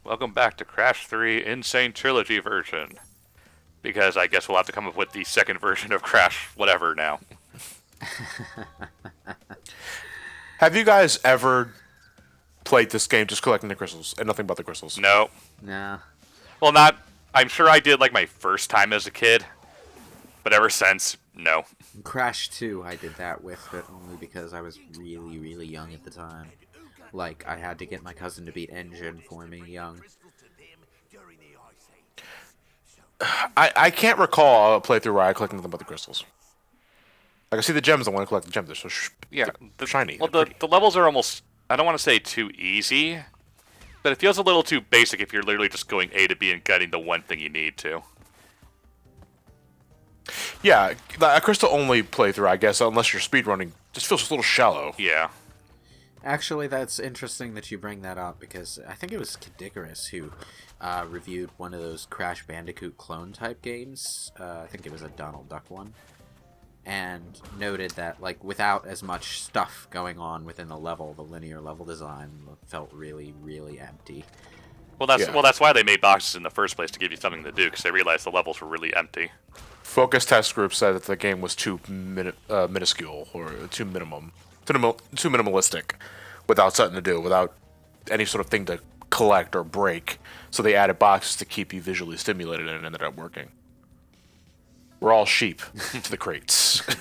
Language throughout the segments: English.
Welcome back to Crash 3 N-Sane Trilogy version. Because I guess we'll have to come up with the second version of Crash whatever now. Have you guys ever played this game just collecting the crystals and nothing but the crystals? No. Nah. Well, not... I'm sure I did like my first time as a kid. But ever since, no. Crash 2, I did that with, but only because I was really, really young at the time. Like, I had to get my cousin to beat Engine for me young. I can't recall a playthrough where I collected nothing but the crystals. Like, I see the gems, I want to collect the gems. They're so shiny. Well, the levels are almost... I don't want to say too easy. But it feels a little too basic if you're literally just going A to B and getting the one thing you need to. Yeah, a crystal-only playthrough, I guess, unless you're speedrunning, just feels a little shallow. Yeah. Actually, that's interesting that you bring that up, because I think it was Kadikarus who reviewed one of those Crash Bandicoot clone-type games. I think it was a Donald Duck one. And noted that, like, without as much stuff going on within the level, the linear level design felt really, really empty. Well, that's why they made boxes in the first place, to give you something to do, because they realized the levels were really empty. Focus test group said that the game was too minuscule, or too minimalistic, without something to do, without any sort of thing to collect or break. So they added boxes to keep you visually stimulated, and it ended up working. We're all sheep to the crates. To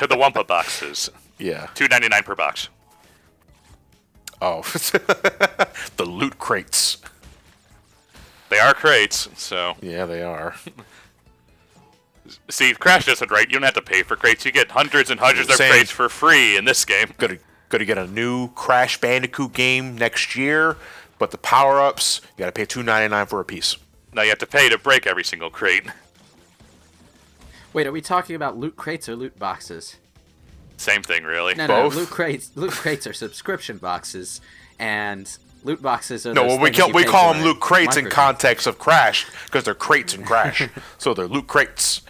the Wumpa boxes. Yeah. $2.99 per box. Oh. The loot crates. They are crates, so... Yeah, they are. See, Crash does it right. You don't have to pay for crates. You get hundreds and hundreds of crates for free in this game. Gonna get a new Crash Bandicoot game next year, but the power-ups, you gotta pay $2.99 for a piece. Now you have to pay to break every single crate. Wait, are we talking about loot crates or loot boxes? Same thing, really. No, Both? no, loot crates are subscription boxes, and loot boxes are No, those well, we things you pay call for them loot crates in microtransactions. context of Crash, because they're crates in Crash. So they're loot crates.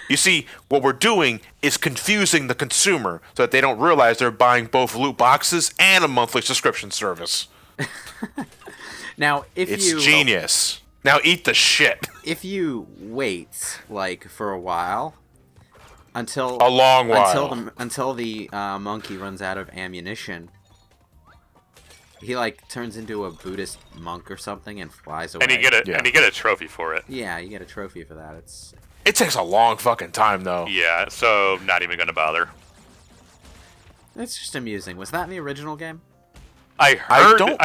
You see, what we're doing is confusing the consumer so that they don't realize they're buying both loot boxes and a monthly subscription service. Now, It's genius. Now eat the shit. If you wait, like, for a while, until A long while. until the monkey runs out of ammunition, he like turns into a Buddhist monk or something and flies away. And you get a trophy for it. Yeah, you get a trophy for that. It takes a long fucking time, though. Yeah, so not even gonna bother. It's just amusing. Was that in the original game? I heard know.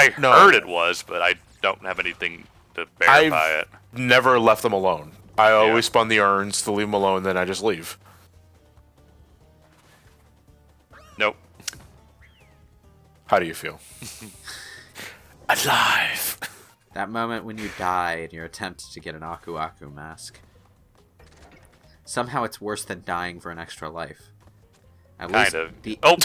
it was, but I don't have anything to verify it. Never left them alone. I always spun the urns to leave them alone, then I just leave. Nope. How do you feel? Alive. That moment when you die in your attempt to get an Aku Aku mask. Somehow it's worse than dying for an extra life. At Kind least of. the Oh!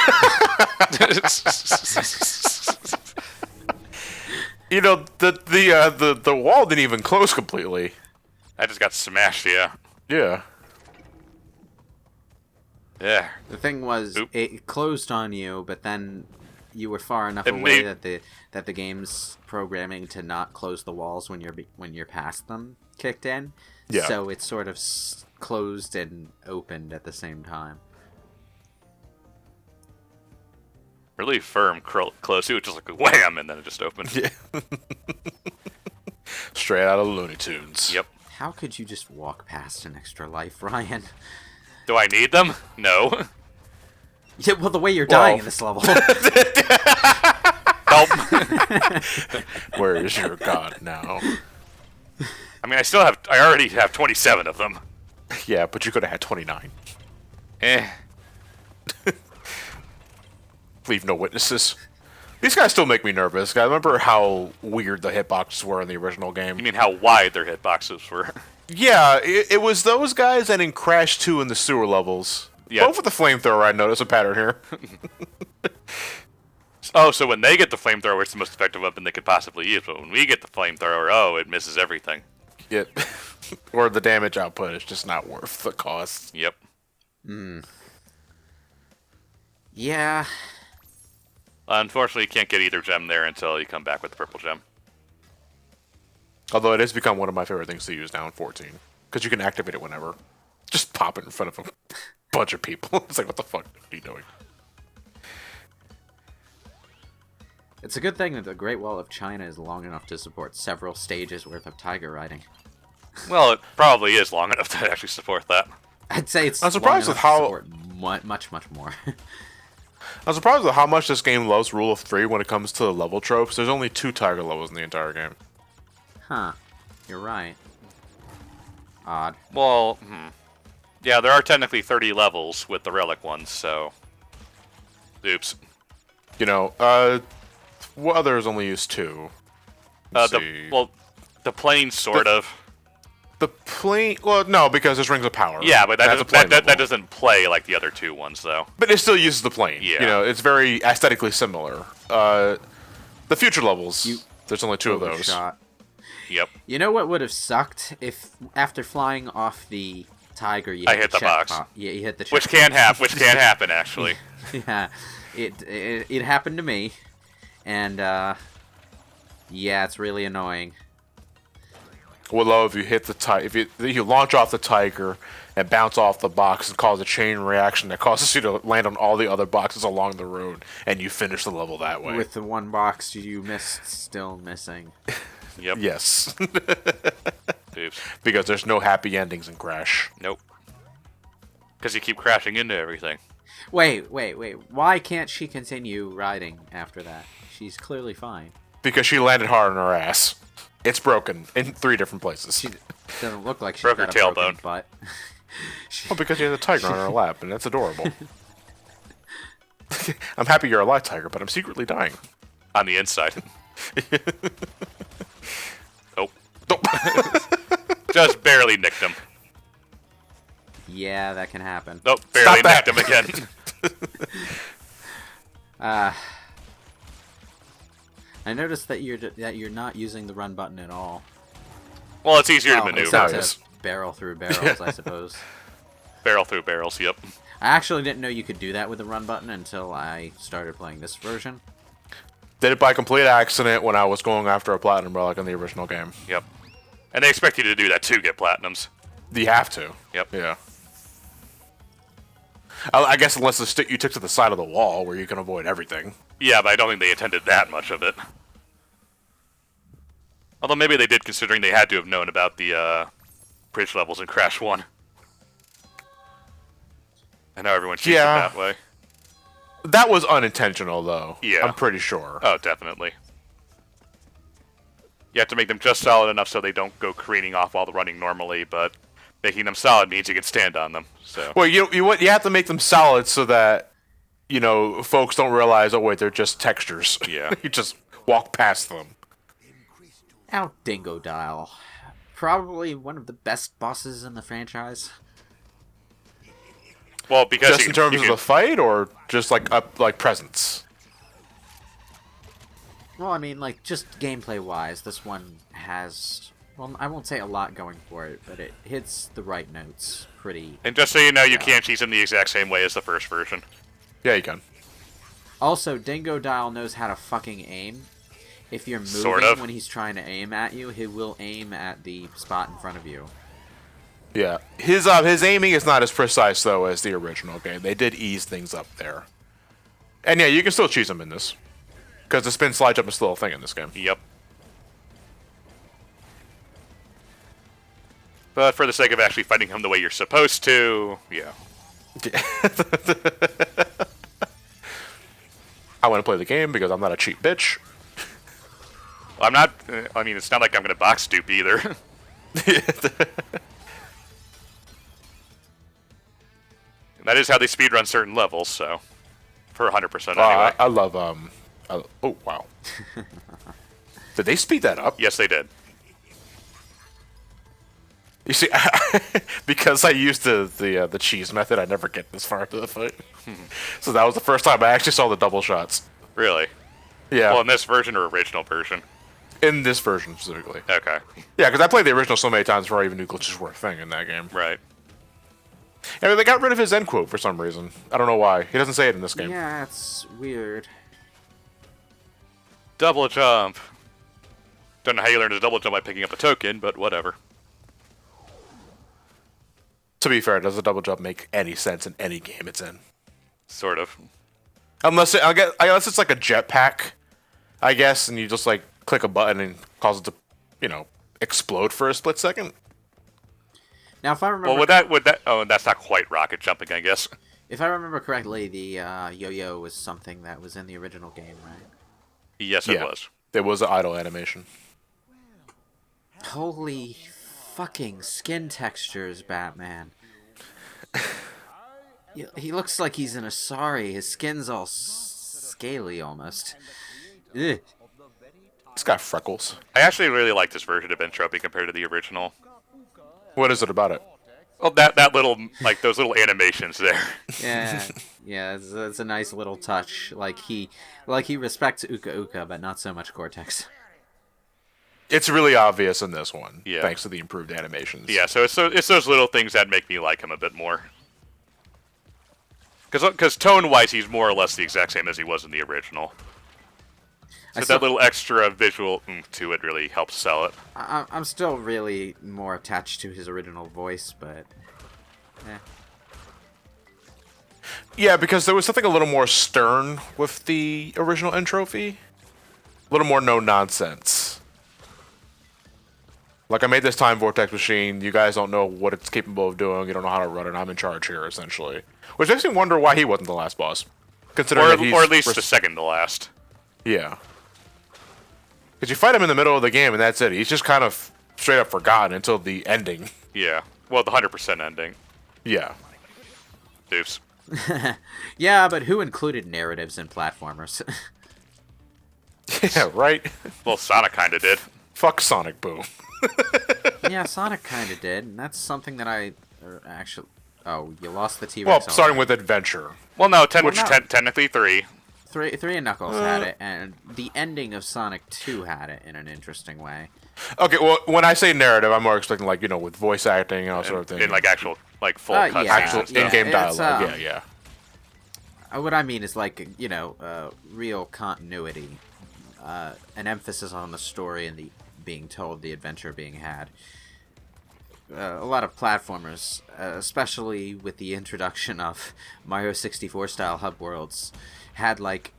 You know, the wall didn't even close completely. I just got smashed, yeah. Yeah. Yeah. The thing was, Oop. it closed on you, but then you were far enough It away made- that the game's programming to not close the walls when you're past them kicked in. Yeah. So it sort of closed and opened at the same time. Really firm, close. It was just like wham, and then it just opened. Yeah. Straight out of Looney Tunes. Yep. How could you just walk past an extra life, Ryan? Do I need them? No. Yeah, well, the way you're dying in this level. Help. Where is your god now? I mean, I already have 27 of them. Yeah, but you could have had 29. Eh. Leave no witnesses. These guys still make me nervous. I remember how weird the hitboxes were in the original game. You mean how wide their hitboxes were? Yeah, it was those guys and in Crash 2 in the sewer levels. Yeah. Both with the flamethrower, I noticed a pattern here. Oh, so when they get the flamethrower, it's the most effective weapon they could possibly use. But when we get the flamethrower, oh, it misses everything. Yep. Or the damage output is just not worth the cost. Yep. Yeah. Unfortunately, you can't get either gem there until you come back with the purple gem. Although it has become one of my favorite things to use now in 14. Because you can activate it whenever. Just pop it in front of a bunch of people. It's like, what the fuck are you doing? It's a good thing that the Great Wall of China is long enough to support several stages worth of tiger riding. Well, it probably is long enough to actually support that. I'd say it's I'm surprised long with enough to how- support much more. I'm surprised with how much this game loves Rule of 3 when it comes to the level tropes. There's only 2 tiger levels in the entire game. Huh. You're right. Odd. Well, yeah, there are technically 30 levels with the relic ones, so... Oops. You know, what others only use 2? Let's see. The plane, sort of. The plane... Well, no, because there's Rings of Power. Yeah, but That's a plane that level. doesn't play like the other 2 ones, though. But it still uses the plane. Yeah. You know, it's very aesthetically similar. The future levels, there's only 2 of those. Overshot. Yep. You know what would have sucked if after flying off the tiger you hit the box. Yeah, you hit the check Which can happen. Which can happen, actually. Yeah, it happened to me, and yeah, it's really annoying. Would love if you hit the if you launch off the tiger and bounce off the box and cause a chain reaction that causes you to land on all the other boxes along the road, and you finish the level that way. With the one box you missed still missing. Yep. Yes. Oops. Because there's no happy endings in Crash. Nope. Because you keep crashing into everything. Wait. Why can't she continue riding after that? She's clearly fine. Because she landed hard on her ass. It's broken in 3 different places. She doesn't look like she's Broke her got a broken tailbone. butt. Well, because she has a tiger on her lap, and that's adorable. I'm happy you're alive, tiger, but I'm secretly dying. On the inside. Oh. Just barely nicked him. Yeah, that can happen. Nope, barely Stop that. nicked him again. I noticed that you're not using the run button at all. Well, it's easier to Well, maneuver. except Yes. to barrel through barrels, I suppose. Barrel through barrels, yep. I actually didn't know you could do that with the run button until I started playing this version. Did it by complete accident when I was going after a platinum relic in the original game. Yep. And they expect you to do that to get platinums. You have to. Yep. Yeah. I guess unless you took to the side of the wall where you can avoid everything. Yeah, but I don't think they intended that much of it. Although maybe they did, considering they had to have known about the bridge levels in Crash 1. I know everyone treats Yeah. it that way. That was unintentional, though. Yeah. I'm pretty sure. Oh, definitely. You have to make them just solid enough so they don't go careening off while they're running normally, but making them solid means you can stand on them. So. Well, you have to make them solid so that, you know, folks don't realize, oh, wait, they're just textures. Yeah. You just walk past them. Now, Dingo Dial. Probably one of the best bosses in the franchise. Well, because Just in terms of the fight, or just like presence? Well, I mean, like, just gameplay-wise, this one has... Well, I won't say a lot going for it, but it hits the right notes pretty... And just so you know, you can't cheese him the exact same way as the first version. Yeah, you can. Also, Dingo Dial knows how to fucking aim. If you're moving Sort of. when he's trying to aim at you, he will aim at the spot in front of you. Yeah. His aiming is not as precise, though, as the original game. They did ease things up there. And yeah, you can still cheese him in this. Because the spin slide jump is still a thing in this game. Yep. But for the sake of actually fighting him the way you're supposed to, yeah. I want to play the game because I'm not a cheap bitch. I'm not, I mean, it's not like I'm going to box dupe either. That is how they speedrun certain levels, so. For 100% anyway. I love, oh, wow. Did they speed that up? Yes, they did. You see, because I used the cheese method, I never get this far into the fight. So that was the first time I actually saw the double shots. Really? Yeah, Well, in this version or original version? in this version specifically. Okay. Yeah, because I played the original so many times before I even knew glitches were a thing in that game. Right. And they got rid of his end quote for some reason. I don't know why. He doesn't say it in this game. Yeah, it's weird. Double jump. Don't know how you learned to double jump by picking up a token, but whatever. To be fair, does a double jump make any sense in any game it's in? Sort of. Unless it's like a jetpack, I guess, and you just like click a button and cause it to, explode for a split second. Now, if I remember, Well, oh, that's not quite rocket jumping, I guess. if I remember correctly, the yo-yo was something that was in the original game, right? Yes, it was. There was an idle animation. Holy fucking skin textures, Batman. He looks like he's in a sari. His skin's all scaly almost. Ugh. It's got freckles. I actually really like this version of Entropy compared to the original. What is it about it? Well, that little, like, those little animations there. Yeah, it's a nice little touch. Like he respects Uka Uka, but not so much Cortex. It's really obvious in this one, Yeah. thanks to the improved animations. Yeah, so it's those little things that make me like him a bit more. Because tone-wise, he's more or less the exact same as he was in the original. So that little extra visual oomph to it really helps sell it. I'm still really more attached to his original voice, but Yeah, because there was something a little more stern with the original Entropy. A little more no-nonsense. Like, I made this time vortex machine. You guys don't know what it's capable of doing. You don't know how to run it. I'm in charge here, essentially. Which makes me wonder why he wasn't the last boss. Considering that he's Or at least the second to last. Yeah. Because you fight him in the middle of the game, and that's it. He's just kind of straight up forgotten until the ending. Yeah. Well, the 100% ending. Yeah. Oops. yeah, but who included narratives in platformers? Yeah, right? Well, Sonic kind of did. Fuck Sonic Boom. Yeah, Sonic kind of did, and that's something that actually... Oh, you lost the T-Rex. Well, starting with Adventure. Well, no, technically 3. Three and Knuckles had it, and the ending of Sonic 2 had it in an interesting way. Okay, well, when I say narrative, I'm more expecting, like, with voice acting and all sort of thing. In, like, actual, like, full Yeah, cutscenes. Actual and stuff. in-game dialogue, yeah. What I mean is, like, real continuity. An emphasis on the story and the being told, the adventure being had. A lot of platformers, especially with the introduction of Mario 64 style hub worlds, had like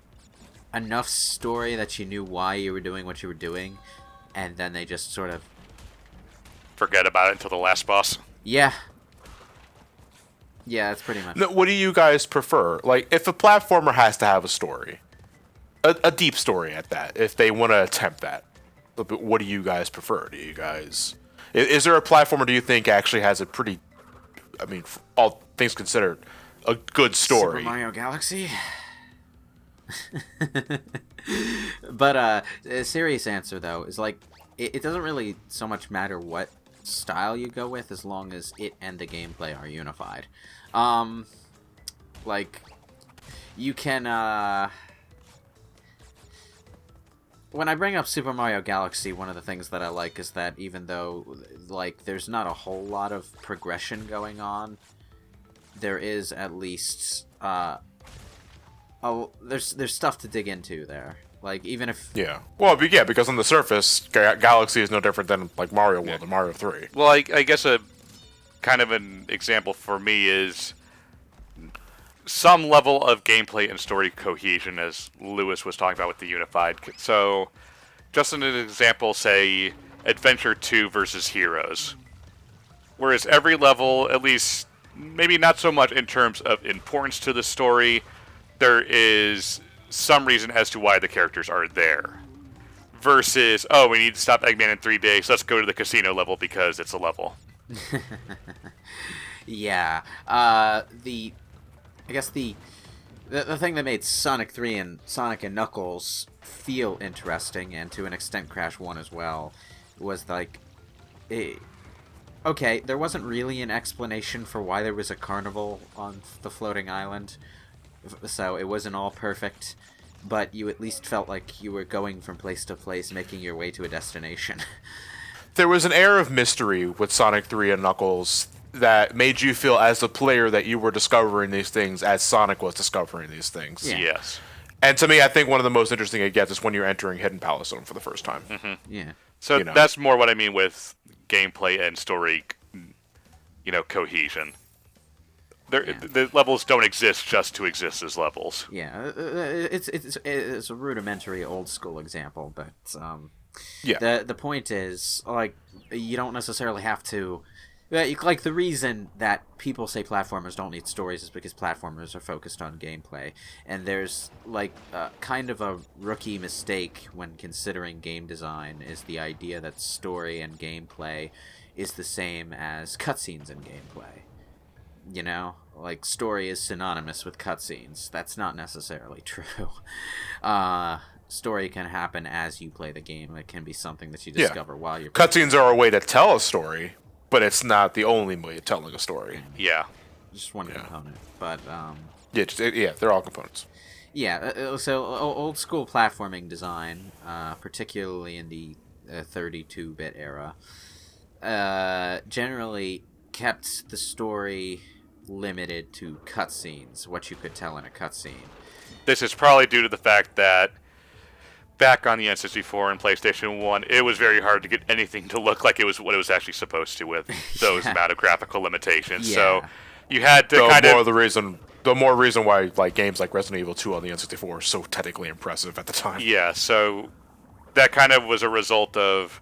enough story that you knew why you were doing what you were doing, and then they just sort of Forget about it until the last boss. yeah, that's pretty much. No, what do you guys prefer? Like, if a platformer has to have a story, a deep story at that, if they want to attempt that, what do you guys prefer? Do you guys... Is there a platformer, do you think, actually has a pretty, I mean, all things considered, a good story? Super Mario Galaxy? But a serious answer, though, is like, it doesn't really so much matter what style you go with as long as it and the gameplay are unified. Like, you can, when I bring up Super Mario Galaxy, one of the things that I like is that even though, like, there's not a whole lot of progression going on, there is at least, there's stuff to dig into there. Like, even if... Yeah. Well, yeah, because on the surface, Galaxy is no different than, like, Mario World and Mario 3. Well, I guess a kind of an example for me is some level of gameplay and story cohesion, as Lewis was talking about with the Unified. So, just an example, say, Adventure 2 versus Heroes. Whereas every level, at least, maybe not so much in terms of importance to the story, there is some reason as to why the characters are there. Versus, oh, we need to stop Eggman in 3 days, let's go to the casino level because it's a level. Yeah. I guess the thing that made Sonic 3 and Sonic and Knuckles feel interesting, and to an extent Crash 1 as well, was like, okay, there wasn't really an explanation for why there was a carnival on the floating island, so it wasn't all perfect, but you at least felt like you were going from place to place, making your way to a destination. There was an air of mystery with Sonic 3 and Knuckles that made you feel as a player that you were discovering these things as Sonic was discovering these things. Yeah. Yes. And to me, I think one of the most interesting it gets is when you're entering Hidden Palace Zone for the first time. Yeah. So You know. that's more what I mean with gameplay and story, cohesion. The levels don't exist just to exist as levels. Yeah, it's a rudimentary old school example, but Yeah. the point is, like, you don't necessarily have to. Like, the reason that people say platformers don't need stories is because platformers are focused on gameplay, and there's like kind of a rookie mistake when considering game design is the idea that story and gameplay is the same as cutscenes and gameplay. You know, like, story is synonymous with cutscenes. That's not necessarily true. Story can happen as you play the game. It can be something that you discover while you're playing. Cutscenes are a way to tell a story, but it's not the only way of telling a story. Yeah. Just one component. But Yeah, they're all components. yeah, so old school platforming design, particularly in the 32-bit era, generally kept the story limited to cutscenes, what you could tell in a cutscene. This is probably due to the fact that back on the N64 and PlayStation 1, it was very hard to get anything to look like it was what it was actually supposed to with those amount of graphical limitations. Yeah. So you had to The more reason why like games like Resident Evil 2 on the N64 are so technically impressive at the time. Yeah, so that kind of was a result of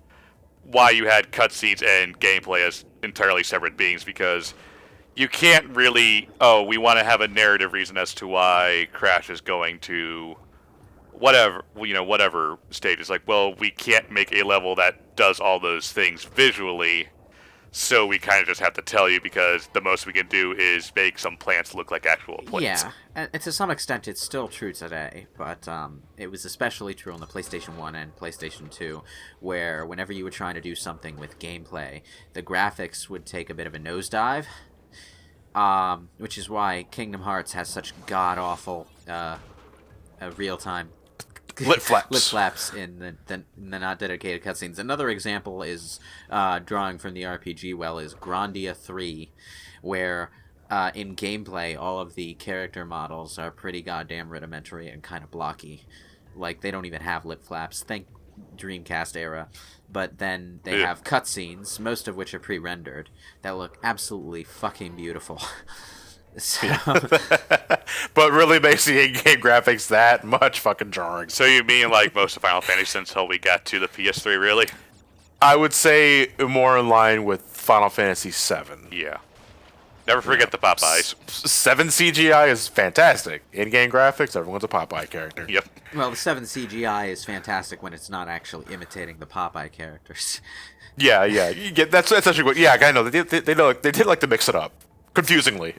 why you had cutscenes and gameplay as entirely separate beings, because you can't really, we want to have a narrative reason as to why Crash is going to whatever stage. It's like, well, we can't make a level that does all those things visually, so we kind of just have to tell you, because the most we can do is make some plants look like actual plants. Yeah, and to some extent it's still true today, but it was especially true on the PlayStation 1 and PlayStation 2, where whenever you were trying to do something with gameplay, the graphics would take a bit of a nosedive, which is why Kingdom Hearts has such god-awful real-time Lip flaps in the not dedicated cutscenes. Another example is drawing from the RPG well is Grandia 3, where in gameplay all of the character models are pretty goddamn rudimentary and kind of blocky. Like, they don't even have lip flaps. Thank Dreamcast era. But then they have cutscenes, most of which are pre-rendered, that look absolutely fucking beautiful. So, But really makes the in-game graphics that much fucking jarring. So you mean like most of Final Fantasy until we got to the PS3, really? I would say more in line with Final Fantasy VII. Yeah. Never forget the Popeyes. 7 CGI is fantastic. In-game graphics, everyone's a Popeye character. Yep. well, the 7 CGI is fantastic when it's not actually imitating the Popeye characters. Yeah. You get, that's actually what. Yeah, I know. They did like to mix it up, confusingly.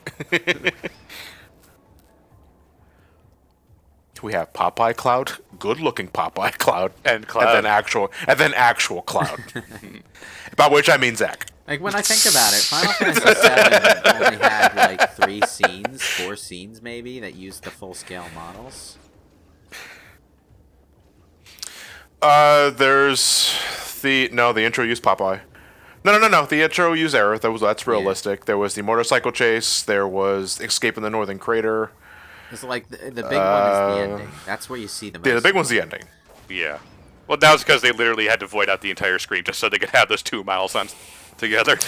We have Popeye Cloud, good-looking Popeye Cloud, And Cloud. and then actual Cloud. By which I mean Zach. Like, when I think about it, Final Fantasy VII only had, like, 4 scenes maybe, that used the full-scale models. There's the intro used Popeye. No. The intro used Aerith. That's realistic. There was the motorcycle chase. There was Escape in the Northern Crater. It's like, the big one is the ending. That's where you see the most. Yeah, the big one's the ending. Yeah. Well, that was because they literally had to void out the entire screen just so they could have those 2 models on together.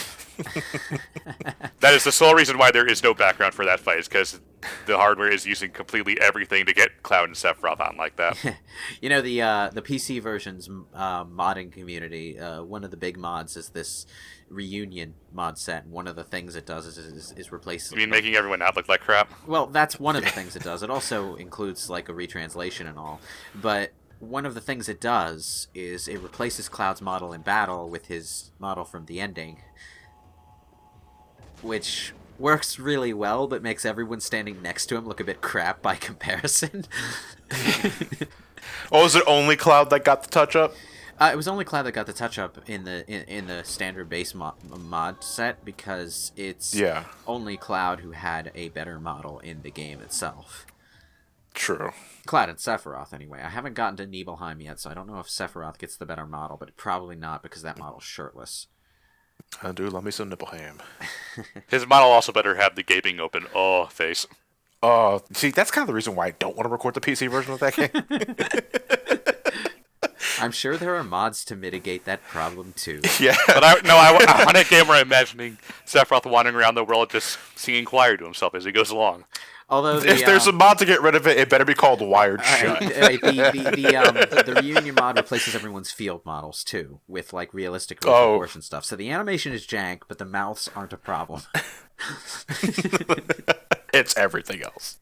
That is the sole reason why there is no background for that fight, is because the hardware is using completely everything to get Cloud and Sephiroth on like that. You know, the PC version's modding community, one of the big mods is this reunion mod set. One of the things it does is replace... You mean making everyone not look like crap? Well, that's one of the things it does. It also includes, like, a retranslation and all. But one of the things it does is it replaces Cloud's model in battle with his model from the ending, which works really well, but makes everyone standing next to him look a bit crap by comparison. Oh, is it only Cloud that got the touch-up? It was only Cloud that got the touch-up in the standard base mod set, because it's only Cloud who had a better model in the game itself. True. Cloud and Sephiroth, anyway. I haven't gotten to Nibelheim yet, so I don't know if Sephiroth gets the better model, but probably not, because that model's shirtless. Dude, love me some nipple ham. His model also better have the gaping open face. See, that's kind of the reason why I don't want to record the PC version of that game. I'm sure there are mods to mitigate that problem too. Yeah. But I on a game where I'm imagining Sephiroth wandering around the world just singing choir to himself as he goes along. Although If there's a mod to get rid of it, it better be called Wired Shut. the reunion mod replaces everyone's field models too, with like realistic proportion stuff. So the animation is jank, but the mouths aren't a problem. It's everything else.